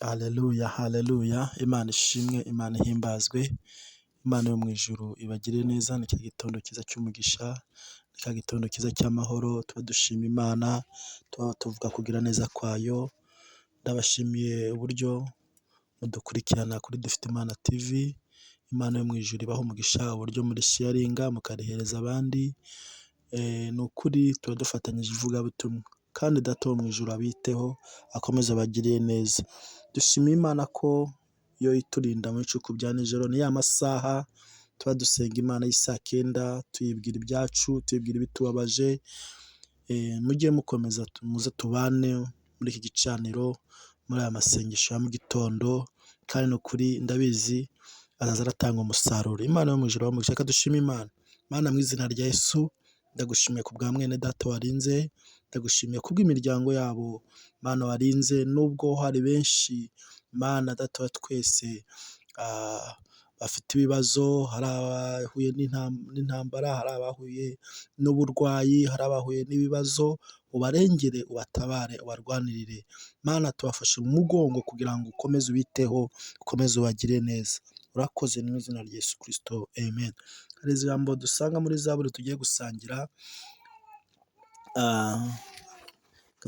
Haleluya, haleluya, Imana ishimwe, Imana ihimbazwe, Imana yo mu ijuru ibagire neza. Ni cya gitondo cyiza cy'umugisha, ni cya gitondo cyiza cy'amahoro, tuba dushima Imana, tuba tuvuga kugira neza kwayo. Ndabashimiye uburyo mudukurikirana kuri Dufite Imana TV. Imana yo mu ijuru ibaha umugisha, uburyo muri sharinga mukarihereza abandi. Ni ukuri tuba dufatanyije ivugabutumwa, kandi Data wo mu ijuru abiteho, akomeze abagiriye neza. Dushimiye Imana ko iyo iturinda mu bicuku bya nijoro, ni ya masaha tuba dusenga Imana y'isaa 9, tuyibwira ibyacu, tuyibwira ibitubabaje. Mujye mukomeza muze tubane muri iki gicaniro, muri aya masengesho ya mu gitondo, kandi ni ukuri ndabizi azaza aratanga umusaruro. Imana yo mu ijuru ibahe umugisha. Reka dushime Imana. Mana, mu izina rya Yesu ndagushimiye ku bwa mwene Data warinze, ndagushimiye ku bw'imiryango yabo Mana warinze, nubwo hari benshi Mana Data wa twese bafite ibibazo, hari abahuye n'intambara, hari abahuye n'uburwayi, hari abahuye n'ibibazo, ubarengere, ubatabare, ubarwanirire. Mana, tubafashe mu mugongo kugira ngo ukomeze ubiteho, ukomeze ubagire neza. Urakoze mu izina rya Yesu Kristo, amen. Hari ijambo dusanga muri Zaburi tugiye gusangira,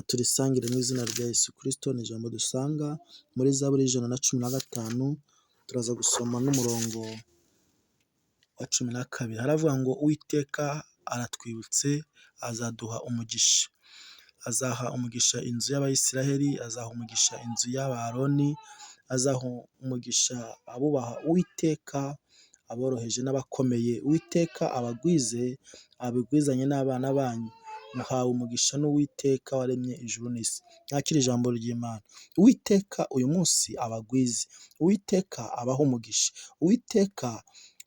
turisangire mu izina rya Yesu Kristo. Ni ijambo dusanga muri Zaburi 115, turaza gusoma n'umurongo wa 12. Haravuga ngo Uwiteka aratwibutse, azaduha umugisha. Azaha umugisha inzu y'Abayisiraheli, azaha umugisha inzu y'Abaroni, azaha umugisha abubaha Uwiteka, aboroheje n'abakomeye. Uwiteka abagwize, abigwizanye n'abana banyu. Muhawe umugisha n'Uwiteka waremye ijuru n'isi. Mwakire ijambo ry'Imana. Uwiteka uyu munsi abagwize, Uwiteka abaha umugisha, Uwiteka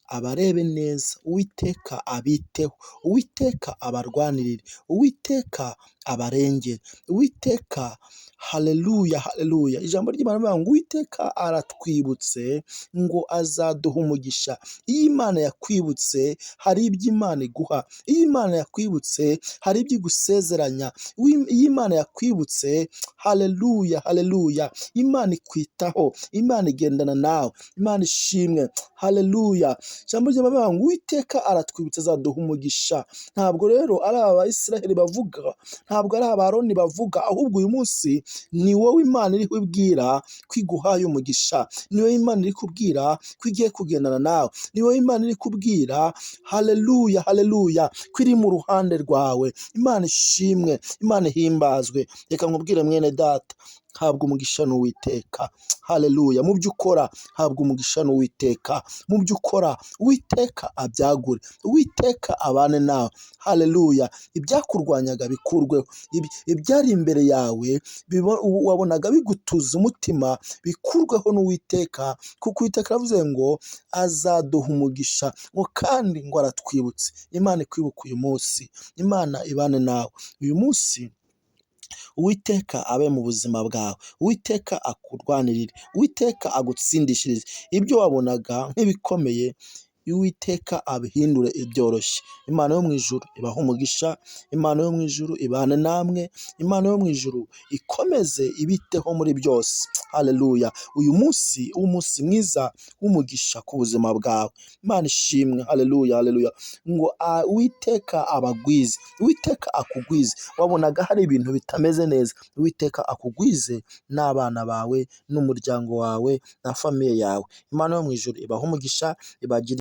abarebe neza, Uwiteka abiteho, Uwiteka abarwanirire, Uwiteka abarengere, Uwiteka, haleluya, haleluya. Ijambo ry'Imana rivuga ngo Uwiteka aratwibutse ngo azaduha umugisha. Iyo Imana yakwibutse hari ibyo Imana iguha, iyo Imana yakwibutse hari ibyo igusezeranya, iyo Imana yakwibutse, haleluya, haleluya, Imana ikwitaho, Imana igendana nawe, Imana ishimwe, haleluya. Ijambo ry'Imana rivuga ngo Uwiteka aratwibutse, azaduha umugisha. Ntabwo rero ari Abayisiraheli bavuga, ntabwo ari Abaroni bavuga, ahubwo uyu munsi ni wowe Imana iri kubwira ko iguhaye umugisha, ni wowe Imana iri kubwira ko igiye kugendana nawe, ni wowe Imana iri kubwira, haleluya, haleluya, ko iri mu ruhande rwawe. Imana ishimwe, Imana ihimbazwe. Reka nkubwire mwene Data, habwa umugisha n'Uwiteka, haleluya. Mu byo ukora habwa umugisha n'Uwiteka, mu byo ukora Uwiteka abyagure, Uwiteka abane nawe, haleluya. Ibyakurwanyaga bikurweho, ibyari imbere yawe wabonaga bigutuza umutima bikurweho n'Uwiteka, kuko Uwiteka yavuze ngo azaduha umugisha, ngo kandi ngo aratwibutse. Imana ikwibuka uyu munsi, Imana ibane nawe uyu munsi. Uwiteka abe mu buzima bwawe, Uwiteka akurwanirire, Uwiteka agutsindishirize ibyo wabonaga nk'ibikomeye, Uwiteka abihindure ibyoroshye. Imana yo mu ijuru ibaha umugisha, Imana yo mu ijuru ibane namwe, Imana yo mu ijuru ikomeze ibiteho muri byose, haleluya. Uyu munsi umunsi mwiza w'umugisha ku buzima bwawe. Imana ishimwe, haleluya, haleluya. Ngo Uwiteka abagwize, Uwiteka akugwize. Wabonaga hari ibintu bitameze neza, Uwiteka akugwize n'abana bawe n'umuryango wawe na famiye yawe. Imana yo mu ijuru ibaha umugisha, ibagire